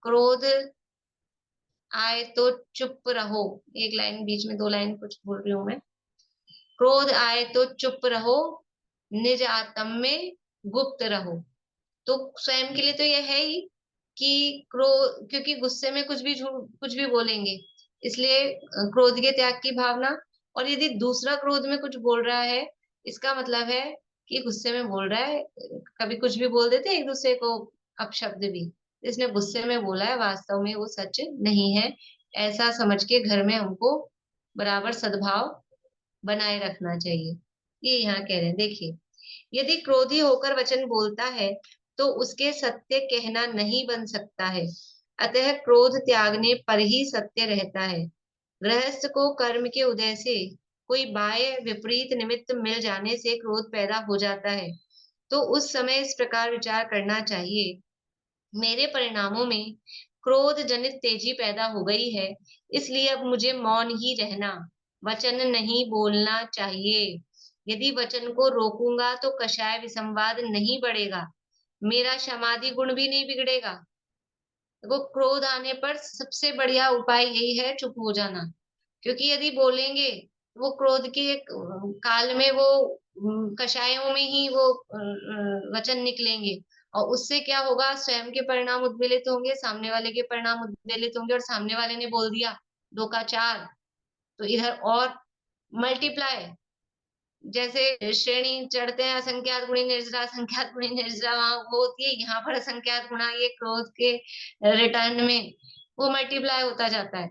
क्रोध आए तो चुप रहो, एक लाइन बीच में, 2 लाइन कुछ बोल रही हूं मैं। क्रोध आए तो चुप रहो, निज आत्म में गुप्त रहो। तो स्वयं के लिए तो यह है ही कि क्रोध, क्योंकि गुस्से में कुछ भी कुछ भी बोलेंगे, इसलिए क्रोध के त्याग की भावना। और यदि दूसरा क्रोध में कुछ बोल रहा है, इसका मतलब है कि गुस्से में बोल रहा है, कभी कुछ भी बोल देते हैं एक दूसरे को, अपशब्द भी, इसने गुस्से में बोला है, वास्तव में वो सच नहीं है। ऐसा समझ के घर में हमको बराबर सद्भाव बनाए रखना चाहिए, ये यहाँ कह रहे हैं। देखिए, यदि क्रोधी होकर वचन बोलता है तो उसके सत्य कहना नहीं बन सकता है, अतः क्रोध त्यागने पर ही सत्य रहता है। गृहस्थ को कर्म के उदय से कोई बाह्य विपरीत निमित्त मिल जाने से क्रोध पैदा हो जाता है, तो उस समय इस प्रकार विचार करना चाहिए, मेरे परिणामों में क्रोध जनित तेजी पैदा हो गई है, इसलिए अब मुझे मौन ही रहना, वचन नहीं बोलना चाहिए। यदि वचन को रोकूंगा तो कषाय विसंवाद नहीं बढ़ेगा, मेरा समाधि गुण भी नहीं बिगड़ेगा। देखो, क्रोध आने पर सबसे बढ़िया उपाय यही है, चुप हो जाना। क्योंकि यदि बोलेंगे, वो क्रोध के काल में वो कषायों में ही वो वचन निकलेंगे, और उससे क्या होगा, स्वयं के परिणाम उद्वेलित होंगे, सामने वाले के परिणाम उद्वेलित होंगे, और सामने वाले ने बोल दिया 2 का 4, तो इधर और मल्टीप्लाई, जैसे श्रेणी चढ़ते हैं, असंख्यात गुणी निर्जरा, असंख्यात गुणी निर्जरा वहां वो होती है, यहाँ पर असंख्यात गुणा, ये क्रोध के रिटर्न में वो मल्टीप्लाई होता जाता है।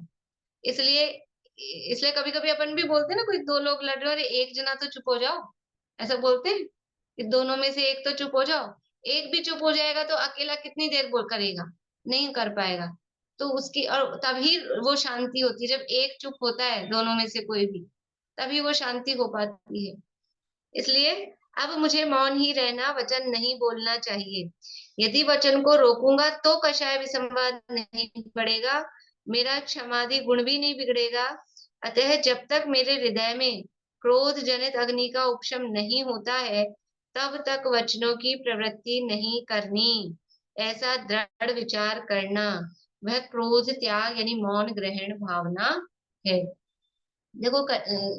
इसलिए इसलिए कभी कभी अपन भी बोलते हैं ना, कोई 2 लोग लड़ रहे हो, अरे एक जना तो चुप हो जाओ, ऐसा बोलते हैं कि दोनों में से एक तो चुप हो जाओ। एक भी चुप हो जाएगा तो अकेला कितनी देर बोल करेगा, नहीं कर पाएगा। तो उसकी, और तभी वो शांति होती है, जब एक चुप होता है दोनों में से कोई भी, तभी वो शांति हो पाती है। इसलिए अब मुझे मौन ही रहना, वचन नहीं बोलना चाहिए। यदि वचन को रोकूंगा तो कषाय विसंवाद नहीं बढ़ेगा, मेरा क्षमादि गुण भी नहीं बिगड़ेगा। अतः जब तक मेरे हृदय में क्रोध जनित अग्नि का उपशम नहीं होता है, तब तक वचनों की प्रवृत्ति नहीं करनी, ऐसा दृढ़ विचार करना, वह क्रोध त्याग यानी मौन ग्रहण भावना है। देखो,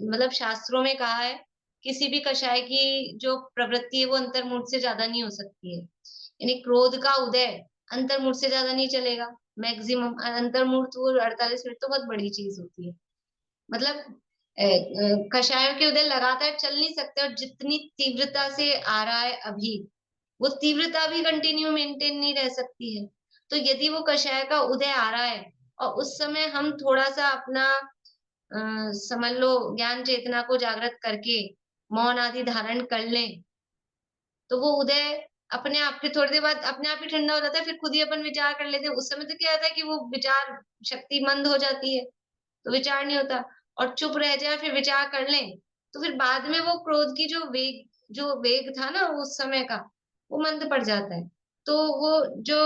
मतलब शास्त्रों में कहा है, किसी भी कषाय की जो प्रवृत्ति है वो अंतर्मुख से ज्यादा नहीं हो सकती है। यानी क्रोध का उदय अंतर्मुख से ज्यादा नहीं चलेगा, मैक्सिमम अंतर्मुख तो 48 मिनट तो बहुत बड़ी चीज होती है। मतलब कषायों के उदय लगातार चल नहीं सकते, और जितनी तीव्रता से आ रहा है अभी, वो तीव्रता भी कंटिन्यू मेंटेन नहीं रह सकती है। तो यदि वो कषाय का उदय आ रहा है और उस समय हम थोड़ा सा अपना समझ लो ज्ञान चेतना को जागृत करके मौन आदि धारण कर लें, तो वो उदय अपने आप, फिर थोड़ी देर बाद अपने आप ही ठंडा हो जाता है, फिर खुद ही अपन विचार कर लेते हैं। उस समय तो क्या होता है कि वो विचार शक्ति मंद हो जाती है, तो विचार नहीं होता, और चुप रह जाए फिर विचार कर लें, तो फिर बाद में वो क्रोध की जो वेग था ना उस समय का, वो मंद पड़ जाता है। तो वो जो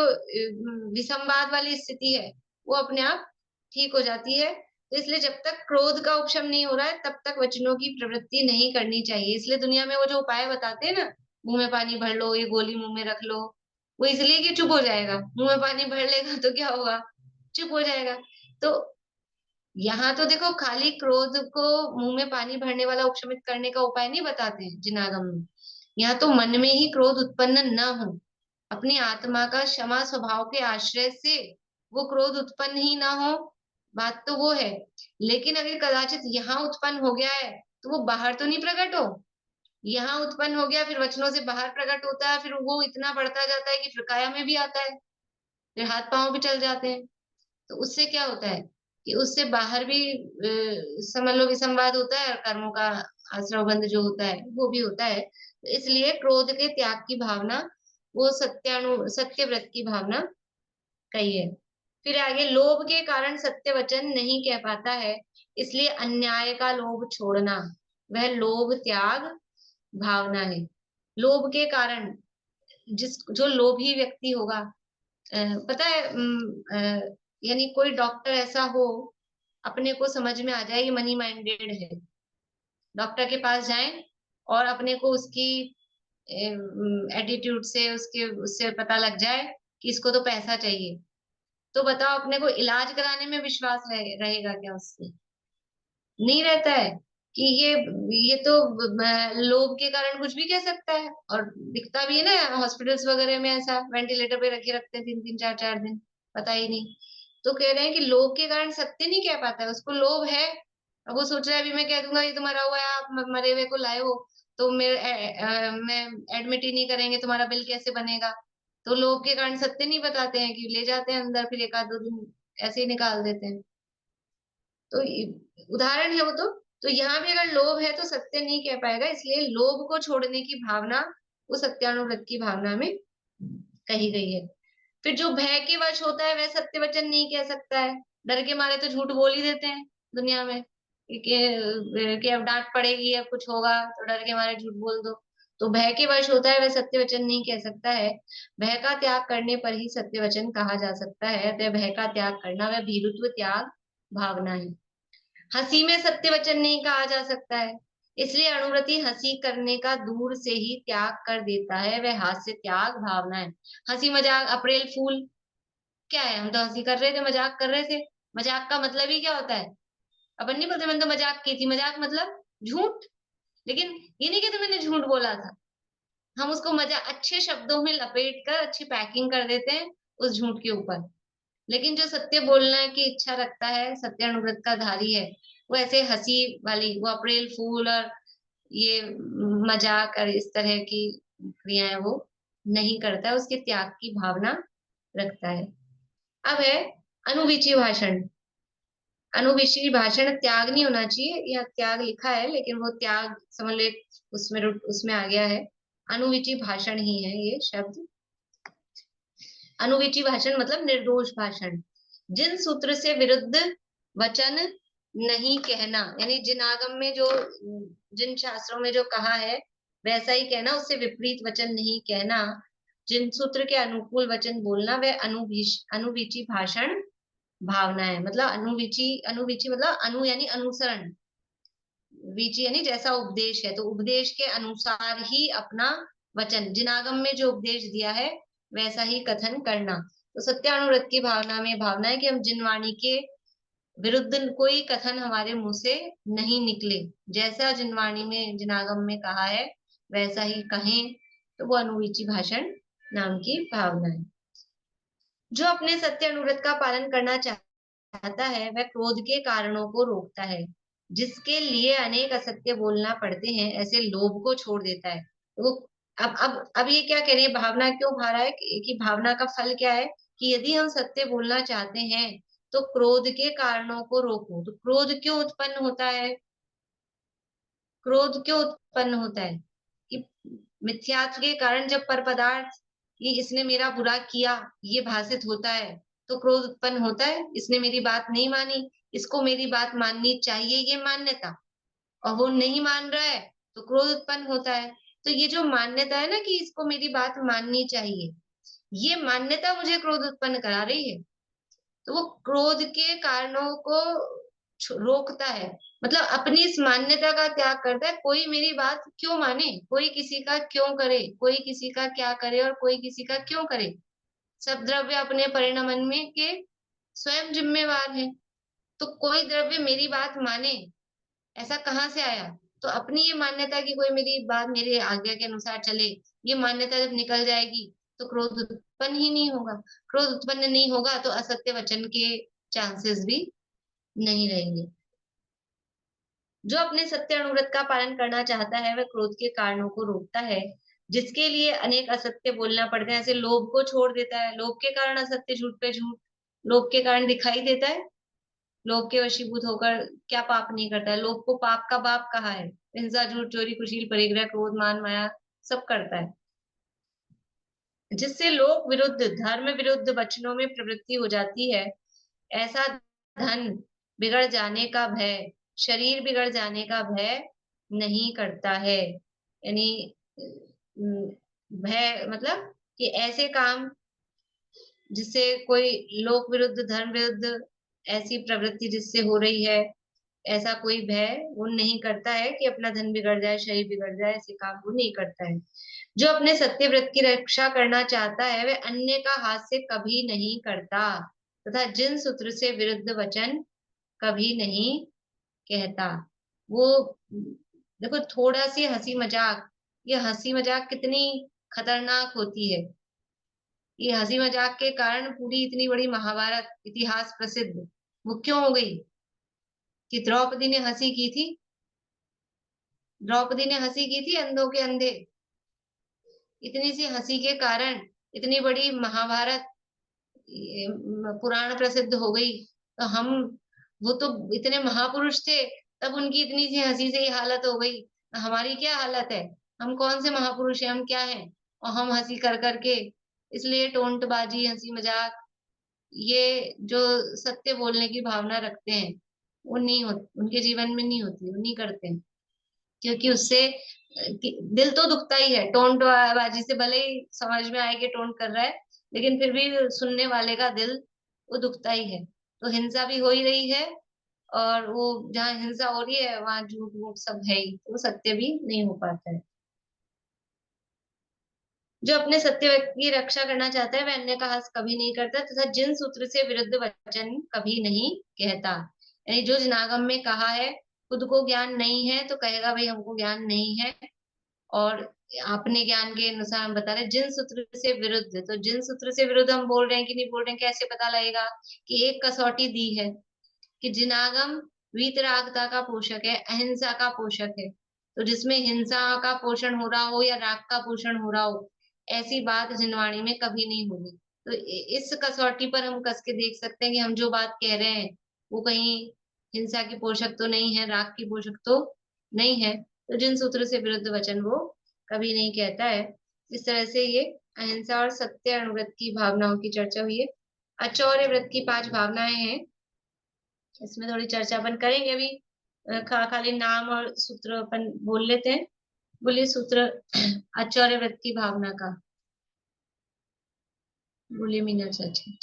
विसंवाद वाली स्थिति है वो अपने आप ठीक हो जाती है। तो इसलिए जब तक क्रोध का उपशम नहीं हो रहा है, तब तक वचनों की प्रवृत्ति नहीं करनी चाहिए। इसलिए दुनिया में वो जो उपाय बताते हैं ना, मुंह में पानी भर लो, ये गोली मुंह में रख लो, वो इसलिए कि चुप हो जाएगा, मुंह में पानी भर लेगा तो क्या होगा, चुप हो जाएगा। तो यहाँ तो देखो, खाली क्रोध को मुंह में पानी भरने वाला उपशमित करने का उपाय नहीं बताते हैं जिनागम में। यहाँ तो मन में ही क्रोध उत्पन्न न हो, अपनी आत्मा का क्षमा स्वभाव के आश्रय से वो क्रोध उत्पन्न ही ना हो, बात तो वो है। लेकिन अगर कदाचित यहाँ उत्पन्न हो गया है तो वो बाहर तो नहीं प्रकट हो, यहाँ उत्पन्न हो गया फिर वचनों से बाहर प्रकट होता है, फिर वो इतना बढ़ता जाता है कि फिर काया में भी आता है, फिर हाथ पांव भी चल जाते हैं। तो उससे क्या होता है कि उससे बाहर भी समझ लो विसंवाद होता है, और कर्मों का आश्रवबंध जो होता है वो भी होता है। तो इसलिए क्रोध के त्याग की भावना, वो सत्य व्रत की भावना कही है। फिर आगे, लोभ के कारण सत्य वचन नहीं कह पाता है, इसलिए अन्याय का लोभ छोड़ना वह लोभ त्याग भावना है। लोभ के कारण जो लोभी व्यक्ति होगा, पता है, यानी कोई डॉक्टर ऐसा हो, अपने को समझ में आ जाए ये मनी माइंडेड है, डॉक्टर के पास जाएं और अपने को उसकी एटीट्यूड से, उससे पता लग जाए कि इसको तो पैसा चाहिए, तो बताओ अपने को इलाज कराने में विश्वास रहेगा क्या उससे? नहीं रहता है। कि ये तो लोभ के कारण कुछ भी कह सकता है, और दिखता भी है ना हॉस्पिटल्स वगैरह में, ऐसा वेंटिलेटर पे रखे रखते हैं 3-3 4-4 दिन, पता ही नहीं। तो कह रहे हैं कि लोभ के कारण सत्य नहीं कह पाता है, उसको लोभ है। अब वो सोच रहा है अभी मैं कह दूंगा ये तो मरा हुआ है, आप मरे हुए को लाए हो, तो मैं एडमिट ही नहीं करेंगे, तुम्हारा बिल कैसे बनेगा? तो लोभ के कारण सत्य नहीं बताते हैं, कि ले जाते हैं अंदर, फिर 1-2 दिन ऐसे ही निकाल देते हैं। तो उदाहरण है वो। तो यहाँ भी अगर लोभ है तो सत्य नहीं कह पाएगा, इसलिए लोभ को छोड़ने की भावना वो सत्यानुव्रत की भावना में कही गई है। फिर जो भय के वश होता है वह सत्य वचन नहीं कह सकता है, डर के मारे तो झूठ बोल ही देते हैं दुनिया में, कि अब डांट पड़ेगी, अब कुछ होगा, तो डर के मारे झूठ बोल दो। तो भय के वश होता है वह सत्य वचन नहीं कह सकता है। भय का त्याग करने पर ही सत्य वचन कहा जा सकता है, अतः भय का त्याग करना वह भीरुत्व त्याग भावना है। हंसी में सत्य वचन नहीं कहा जा सकता है, इसलिए अनुव्रति हंसी करने का दूर से ही त्याग कर देता है, वह हास्य त्याग भावना है। हंसी मजाक, अप्रैल फूल क्या है? हम तो हंसी कर रहे थे, मजाक कर रहे थे। मजाक का मतलब ही क्या होता है? अपन नहीं बोलते मैंने तो मजाक की थी, मजाक मतलब झूठ। लेकिन ये नहीं कहते मैंने झूठ बोला था, हम उसको मजाक अच्छे शब्दों में लपेट कर अच्छी पैकिंग कर देते हैं उस झूठ के ऊपर। लेकिन जो सत्य बोलने की इच्छा रखता है, सत्यानुव्रत का धारी है, वो ऐसे हंसी वाली, वो अप्रैल फूल और ये मजाक और इस तरह की क्रियाएं वो नहीं करता है, उसके त्याग की भावना रखता है। अब है अनुविची भाषण। अनुविची भाषण त्याग नहीं होना चाहिए, या त्याग लिखा है लेकिन वो त्याग समझ लो उसमें आ गया है। अनुविची भाषण ही है ये शब्द। अनुविची भाषण मतलब निर्दोष भाषण। जिन सूत्र से विरुद्ध वचन नहीं कहना, यानी जिन आगम में जो, जिन शास्त्रों में जो कहा है वैसा ही कहना, उससे विपरीत वचन नहीं कहना, जिन सूत्र के अनुकूल वचन बोलना, वह अनुविची भाषण भावना है। मतलब अनुविची, अनुविची मतलब अनु यानी अनुसरण, विची यानी जैसा उपदेश है, तो उपदेश के अनुसार ही अपना वचन, जिन आगम में जो उपदेश दिया है वैसा ही कथन करना। तो सत्यानुव्रत की भावना में भावना है कि हम जिन वाणी के विरुद्ध कोई कथन हमारे मुंह से नहीं निकले, जैसा जिन वाणी में, जिन आगम में कहा है वैसा ही कहें, तो वो अनुविची भाषण नाम की भावना है। जो अपने सत्य अनुव्रत का पालन करना चाहता है वह क्रोध के कारणों को रोकता है, जिसके लिए अनेक असत्य बोलना पड़ते हैं, ऐसे लोभ को छोड़ देता है। तो वो अब ये क्या कह रही है, भावना क्यों भा रहा है कि भावना का फल क्या है, कि यदि हम सत्य बोलना चाहते हैं तो क्रोध के कारणों को रोको। तो क्रोध क्यों उत्पन्न होता है? क्रोध क्यों उत्पन्न होता है? कि मिथ्यात्व के कारण जब पर पदार्थ, कि इसने मेरा बुरा किया, ये भाषित होता है, तो क्रोध उत्पन्न होता है। इसने मेरी बात नहीं मानी, इसको मेरी बात माननी चाहिए, ये मान्यता, और वो नहीं मान रहा है, तो क्रोध उत्पन्न होता है। तो ये जो मान्यता है ना कि इसको मेरी बात माननी चाहिए, ये मान्यता मुझे क्रोध उत्पन्न करा रही है। तो वो क्रोध के कारणों को रोकता है, मतलब अपनी इस मान्यता का त्याग करता है। कोई मेरी बात क्यों माने, कोई किसी का क्यों करे, कोई किसी का क्या करे और कोई किसी का क्यों करे? सब द्रव्य अपने परिणमन में के स्वयं जिम्मेवार है। तो कोई द्रव्य मेरी बात माने, ऐसा कहाँ से आया? तो अपनी ये मान्यता की कोई मेरी बात मेरे आज्ञा के अनुसार चले, ये मान्यता जब निकल जाएगी तो क्रोध उत्पन्न ही नहीं होगा। क्रोध उत्पन्न नहीं होगा तो असत्य वचन के चांसेस भी नहीं रहेंगे। जो अपने सत्य अनुव्रत का पालन करना चाहता है वह क्रोध के कारणों को रोकता है, जिसके लिए अनेक असत्य बोलना पड़ते हैं। ऐसे लोभ को छोड़ देता है, लोभ के कारण असत्य, झूठ पे झूठ, लोभ के कारण दिखाई देता है। लोभ के वशीभूत होकर क्या पाप नहीं करता है? लोभ को पाप का बाप कहा है। हिंसा, झूठ, चोरी, कुशील, परिग्रह, क्रोध, मान, माया सब करता है। जिससे लोक विरुद्ध धर्म विरुद्ध वचनों में प्रवृत्ति हो जाती है, ऐसा धन बिगड़ जाने का भय, शरीर बिगड़ जाने का भय नहीं करता है। यानी भय मतलब कि ऐसे काम जिससे कोई लोक विरुद्ध धर्म विरुद्ध ऐसी प्रवृत्ति जिससे हो रही है, ऐसा कोई भय वो नहीं करता है कि अपना धन बिगड़ जाए, शरीर बिगड़ जाए, ऐसे काम वो नहीं करता है। जो अपने सत्य व्रत की रक्षा करना चाहता है वह अन्य का हाथ से कभी नहीं करता तथा जिन सूत्र से विरुद्ध वचन कभी नहीं कहता। वो देखो, थोड़ा सी हंसी मजाक, ये हंसी मजाक कितनी खतरनाक होती है। ये हंसी मजाक के कारण पूरी इतनी बड़ी महाभारत इतिहास प्रसिद्ध वो क्यों हो गई? कि द्रौपदी ने हंसी की थी, द्रौपदी ने हंसी की थी अंधों के अंधे। इतनी सी हंसी के कारण इतनी बड़ी महाभारत पुराण प्रसिद्ध हो गई। तो हम, वो तो इतने महापुरुष थे, तब उनकी इतनी सी हंसी से ही हालत हो गई। हमारी क्या हालत है? हम कौन से महापुरुष हैं? हम क्या हैं? और हम हंसी कर करके, इसलिए टोंटबाजी, हंसी मजाक, ये जो सत्य बोलने की भावना रखते हैं वो नहीं होती, उनके जीवन में नहीं होती, वो नहीं करते हैं। क्योंकि उससे दिल तो दुखता ही है। टोंट बाजी से भले ही समझ में आए कि टोंट कर रहा है, लेकिन फिर भी सुनने वाले का दिल वो दुखता ही है। तो हिंसा भी हो ही रही है, और वो जहाँ हिंसा हो रही है वहां झूठ मूठ सब है ही, तो सत्य भी नहीं हो पाता है। जो अपने सत्य की रक्षा करना चाहता है वह अन्य का हास कभी नहीं करता तथा जिन सूत्र से विरुद्ध वचन कभी नहीं कहता। यानी जो जिनागम में कहा है, खुद को ज्ञान नहीं है तो कहेगा भाई हमको ज्ञान नहीं है, और अपने ज्ञान के अनुसार हम बता रहे हैं। जिन सूत्र से विरुद्ध, तो जिन सूत्र से विरुद्ध हम बोल रहे हैं कि नहीं बोल रहे हैं, कैसे पता लगेगा? कि एक कसौटी दी है कि जिनागम वीतरागता का पोषक है, अहिंसा का पोषक है। तो जिसमें हिंसा का पोषण हो रहा हो या राग का पोषण हो रहा हो, ऐसी बात जिनवाणी में कभी नहीं होगी। तो इस कसौटी पर हम कस के देख सकते हैं कि हम जो बात कह रहे हैं वो कहीं हिंसा की पोषक तो नहीं है, राग की पोषक तो नहीं है। तो जिन सूत्र से विरुद्ध वचन वो कभी नहीं कहता है। इस तरह से ये अहिंसा और सत्य अनुव्रत की भावनाओं की चर्चा हुई है। अचौर्य व्रत की 5 भावनाएं हैं, इसमें थोड़ी चर्चा अपन करेंगे अभी। खाली नाम और सूत्र अपन बोल लेते हैं। बोलिए सूत्र आचार्य व्रत की भावना का, बोलिए मीना चाची।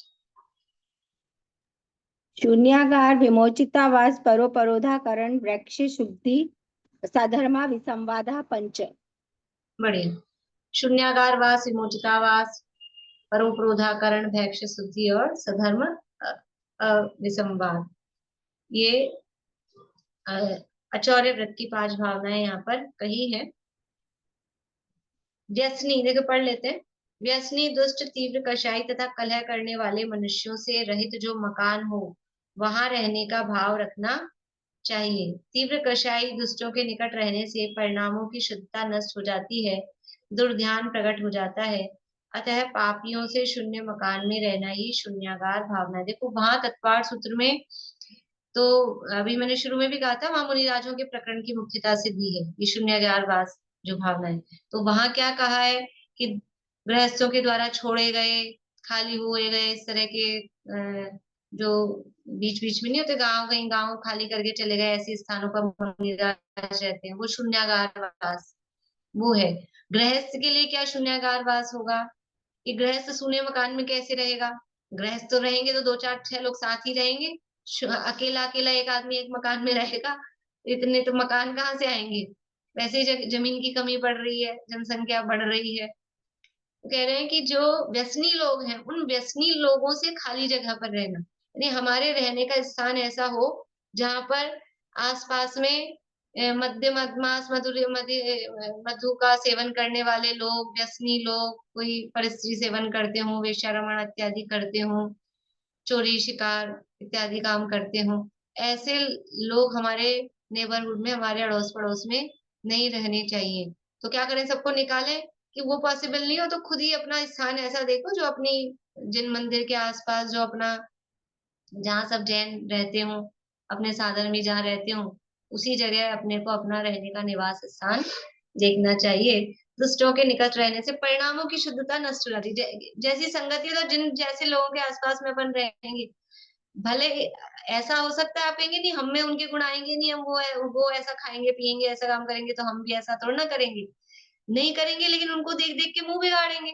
शून्यागार विमोचितावास परोपरोधाकरण वृक्ष शुद्धि साधर्मा विसंवादा पंच। बढ़िया। शून्यागार वास, विमोचितावास, परोपरोधाकरण, भैक्ष शुद्धि और सधर्म विसंवाद, ये आचार्य व्रत की 5 भावनाएं यहाँ पर कही है। व्यसनी, देखो पढ़ लेते हैं। व्यसनी, दुष्ट, तीव्र कषाई तथा कलह करने वाले मनुष्यों से रहित जो मकान हो वहां रहने का भाव रखना चाहिए। तीव्र कषाई दुष्टों के निकट रहने से परिणामों की शुद्धता नष्ट हो जाती है, दुर्ध्यान प्रकट हो जाता है। अतः पापियों से शून्य मकान में रहना ही शून्यागार भावना है। देखो वहां तत्वार सूत्र में, तो अभी मैंने शुरू में भी कहा था, वहां मुनिराजों के प्रकरण की मुख्यता से दी है ये शून्यागार वास जो भावना है। तो वहां क्या कहा है कि गृहस्थों के द्वारा छोड़े गए, खाली हुए गए, इस तरह के जो बीच बीच में नहीं होते गांव, कहीं गांव खाली करके चले गए, ऐसे स्थानों पर मुनिराज रहते हैं, वो शून्यागार वास वो है। गृहस्थ के लिए क्या शून्यागार वास होगा? कि गृहस्थ सूने मकान में कैसे रहेगा? गृहस्थ तो रहेंगे तो 2 4 6 लोग साथ ही रहेंगे। अकेला अकेला एक आदमी एक मकान में रहेगा, इतने तो मकान कहाँ से आएंगे? वैसे ही जमीन की कमी पड़ रही है, जनसंख्या बढ़ रही है। तो कह रहे हैं कि जो व्यसनी लोग हैं उन व्यसनी लोगों से खाली जगह पर रहना, यानी हमारे रहने का स्थान ऐसा हो जहां पर आसपास में मद्य मदमास मधु का सेवन करने वाले लोग, व्यसनी लोग, कोई परस्त्री सेवन करते हों, वेश्यारमण इत्यादि करते हों, चोरी शिकार इत्यादि काम करते हों, ऐसे लोग हमारे नेबरहुड में, हमारे अड़ोस पड़ोस में नहीं रहने चाहिए। तो क्या करें? सबको निकालें? कि वो पॉसिबल नहीं हो तो खुद ही अपना स्थान ऐसा देखो जो अपनी जिन मंदिर के आसपास, जो अपना जहाँ सब जैन रहते हो, अपने साधन में जहाँ रहते हो, उसी जगह अपने को अपना रहने का निवास स्थान देखना चाहिए। दुष्टों के निकट रहने से परिणामों की शुद्धता नष्ट हो जाती है। जैसी संगति है तो जिन जैसे लोगों के आसपास में अपन रहेंगे, भले ऐसा हो सकता है आप कहेंगे नहीं हम में उनके गुण आएंगे नहीं, हम वो ऐसा खाएंगे पिएंगे ऐसा काम करेंगे तो हम भी ऐसा थोड़ा ना करेंगे, नहीं करेंगे, लेकिन उनको देख देख के मुंह बिगाड़ेंगे,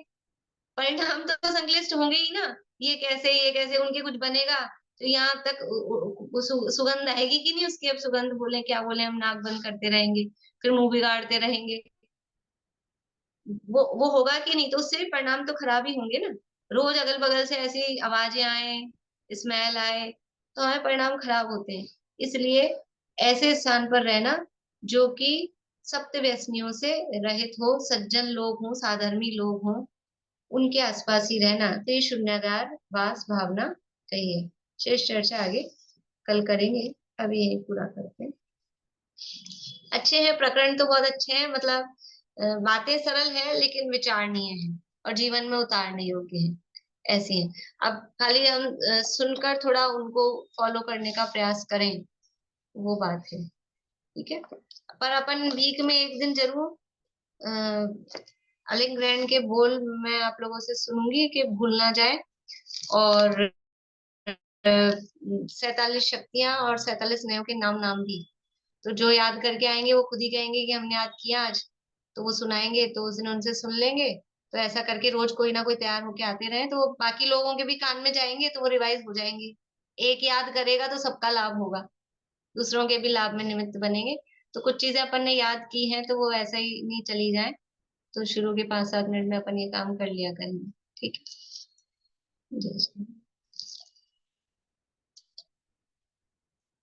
परिणाम तो संश्लिष्ट होंगे ही ना। ये कैसे उनके कुछ बनेगा, तो यहाँ तक सुगंध आएगी कि नहीं उसकी, अब सुगंध बोले क्या बोले, हम नाक बंद करते रहेंगे, फिर मुंह बिगाड़ते रहेंगे, वो होगा कि नहीं, तो उससे भी परिणाम तो खराब ही होंगे ना। रोज अगल बगल से ऐसी आवाजें आए, स्मेल आए, तो हमें परिणाम खराब होते हैं। इसलिए ऐसे स्थान पर रहना जो कि सप्त व्यसनियों से रहित हो, सज्जन लोग हों, साधर्मी लोग हों, उनके आसपास ही रहना, तो ये शून्यागार वास भावना कही है। शेष चर्चा आगे कल करेंगे, अभी यही पूरा करते हैं। अच्छे हैं प्रकरण तो बहुत अच्छे हैं, मतलब बातें सरल है लेकिन विचारणीय है और जीवन में उतारने योग्य है, ऐसी है। अब खाली हम सुनकर थोड़ा उनको फॉलो करने का प्रयास करें, वो बात है, ठीक है। पर अपन वीक में एक दिन जरूर अलिंग ग्रैंड के बोल मैं आप लोगों से सुनूंगी कि भूल ना जाए, और 47 शक्तियां और 47 नयों के नाम भी, तो जो याद करके आएंगे वो खुद ही कहेंगे कि हमने याद किया आज, तो वो सुनाएंगे तो उस दिन उनसे सुन लेंगे। तो ऐसा करके रोज कोई ना कोई तैयार होके आते रहे, तो बाकी लोगों के भी कान में जाएंगे तो वो रिवाइज हो जाएंगे। एक याद करेगा तो सबका लाभ होगा, दूसरों के भी लाभ में निमित्त बनेंगे। तो कुछ चीजें अपन ने याद की हैं तो वो ऐसा ही नहीं चली जाए, तो शुरू के 5-7 मिनट में अपन ये काम कर लिया करेंगे, ठीक है। जय श्री